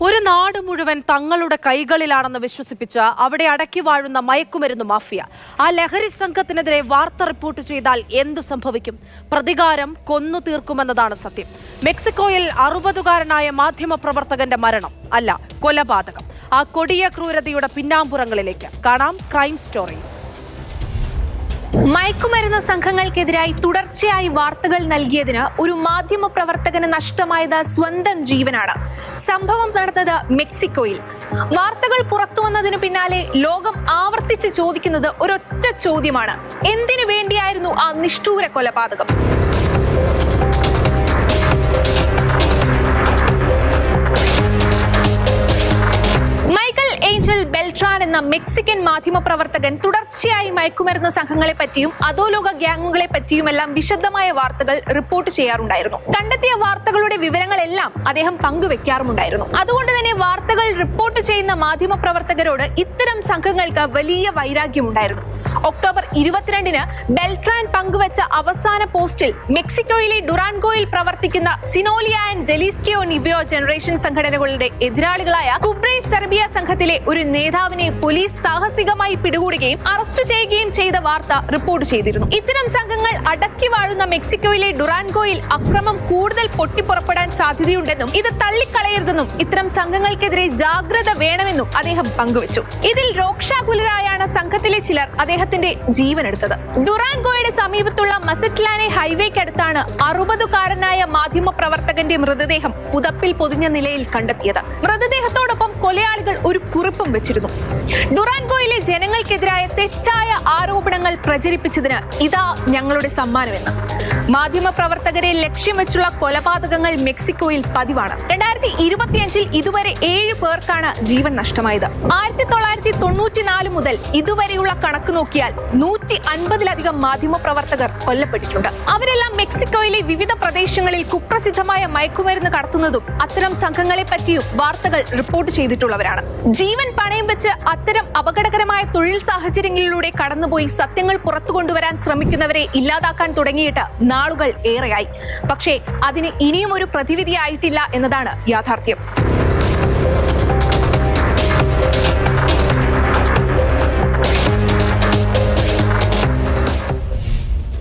ഒരു നാട് മുഴുവൻ തങ്ങളുടെ കൈകളിലാണെന്ന് വിശ്വസിപ്പിച്ച് അവിടെ അടക്കി വാഴുന്ന മയക്കുമരുന്ന് മാഫിയ. ആ ലഹരി സംഘത്തിനെതിരെ വാർത്ത റിപ്പോർട്ട് ചെയ്താൽ എന്തു സംഭവിക്കും? പ്രതികാരം കൊന്നു തീർക്കുമെന്നതാണ് സത്യം. മെക്സിക്കോയിൽ 60-കാരനായ മാധ്യമപ്രവർത്തകന്റെ മരണം അല്ല, കൊലപാതകം. ആ കൊടിയ ക്രൂരതയുടെ പിന്നാമ്പുറങ്ങളിലേക്ക് കാണാം ക്രൈം സ്റ്റോറി. മയക്കുമരുന്ന് സംഘങ്ങൾക്കെതിരായി തുടർച്ചയായി വാർത്തകൾ നൽകിയതിന് ഒരു മാധ്യമ പ്രവർത്തകന് നഷ്ടമായത് സ്വന്തം ജീവനാണ്. സംഭവം നടന്നത് മെക്സിക്കോയിൽ. വാർത്തകൾ പുറത്തു വന്നതിനു പിന്നാലെ ലോകം ആവർത്തിച്ച് ചോദിക്കുന്നത് ഒരൊറ്റ ചോദ്യമാണ്: എന്തിനു വേണ്ടിയായിരുന്നു ആ നിഷ്ഠൂര കൊലപാതകം? ബെൽട്രാൻ എന്ന മെക്സിക്കൻ മാധ്യമപ്രവർത്തകൻ തുടർച്ചയായി മയക്കുമരുന്ന് സംഘങ്ങളെ പറ്റിയും അധോലോക ഗ്യാങ്ങുകളെ പറ്റിയുമെല്ലാം വിശദമായ വാർത്തകൾ റിപ്പോർട്ട് ചെയ്യാറുണ്ടായിരുന്നു. കണ്ടെത്തിയ വാർത്തകളുടെ വിവരങ്ങളെല്ലാം അദ്ദേഹം പങ്കുവെക്കാറുമുണ്ടായിരുന്നു. അതുകൊണ്ട് തന്നെ വാർത്തകൾ റിപ്പോർട്ട് ചെയ്യുന്ന മാധ്യമപ്രവർത്തകരോട് ഇത്തരം സംഘങ്ങൾക്ക് വലിയ വൈരാഗ്യമുണ്ടായിരുന്നു. ഒക്ടോബർ 22-ന് ബെൽട്രാൻ പങ്കുവച്ച അവസാന പോസ്റ്റിൽ മെക്സിക്കോയിലെ ഡുറാൻഗോയിൽ പ്രവർത്തിക്കുന്ന സിനോലിയ ആൻഡ് ജെലിസ്കിയോ നിവ്യോ ജനറേഷൻ സംഘടനകളുടെ എതിരാളികളായ കുബ്രൈ സെർബിയ സംഘത്തിലെ ഒരു നേതാവിനെ പോലീസ് സാഹസികമായി പിടികൂടുകയും അറസ്റ്റ് ചെയ്യുകയും ചെയ്ത വാർത്ത റിപ്പോർട്ട് ചെയ്തിരുന്നു. ഇത്തരം സംഘങ്ങൾ അടക്കി വാഴുന്ന മെക്സിക്കോയിലെ ഡുറാൻഗോയിൽ അക്രമം കൂടുതൽ പൊട്ടിപ്പുറപ്പെടാൻ സാധ്യതയുണ്ടെന്നും ഇത് തള്ളിക്കളയരുതെന്നും ഇത്തരം സംഘങ്ങൾക്കെതിരെ ജാഗ്രത വേണമെന്നും അദ്ദേഹം പങ്കുവച്ചു. ഇതിൽ രോക്ഷാകുലരായാണ് സംഘത്തിലെ ചിലർ അദ്ദേഹത്തിന്റെ ജീവനെടുത്തത്. ഡുറാൻഗോയുടെ സമീപത്തുള്ള മസറ്റ്ലാനെ ഹൈവേക്കടുത്താണ് 60-കാരനായ മാധ്യമ പ്രവർത്തകന്റെ മൃതദേഹം പുതപ്പിൽ പൊതിഞ്ഞ നിലയിൽ കണ്ടെത്തിയത്. മൃതദേഹത്തോടൊപ്പം കൊലയാളികൾ ഒരു കുറിപ്പും വെച്ചിരുന്നു: ഡുറാൻഗോയിലെ ജനങ്ങൾക്കെതിരായ തെറ്റായ ആരോപണങ്ങൾ പ്രചരിപ്പിച്ചതിന് ഇതാ ഞങ്ങളുടെ സമ്മാനമെന്ന്. മാധ്യമ പ്രവർത്തകരെ ലക്ഷ്യം വെച്ചുള്ള കൊലപാതകങ്ങൾ മെക്സിക്കോയിൽ പതിവാണ്. 2025-ൽ ഇതുവരെ 7 പേർക്കാണ് ജീവൻ നഷ്ടമായത്. 1994 മുതൽ ഇതുവരെയുള്ള കണക്ക് നോക്കിയാൽ 150-ലധികം മാധ്യമ പ്രവർത്തകർ കൊല്ലപ്പെട്ടിട്ടുണ്ട്. അവരെല്ലാം മെക്സിക്കോയിലെ വിവിധ പ്രദേശങ്ങളിൽ കുപ്രസിദ്ധമായ മയക്കുമരുന്ന് കടത്തുന്നതും അത്തരം സംഘങ്ങളെ പറ്റിയും വാർത്തകൾ റിപ്പോർട്ട് ചെയ്തിട്ടുള്ളവരാണ്. ജീവൻ പണയം വെച്ച് അത്തരം അപകടകരമായ തൊഴിൽ സാഹചര്യങ്ങളിലൂടെ കടന്നുപോയി സത്യങ്ങൾ പുറത്തു കൊണ്ടുവരാൻ ശ്രമിക്കുന്നവരെ ഇല്ലാതാക്കാൻ തുടങ്ങിയിട്ട് നാളുകൾ ഏറെയായി. പക്ഷേ അതിന് ഇനിയും ഒരു പ്രതിവിധിയായിട്ടില്ല എന്നതാണ് യാഥാർത്ഥ്യം.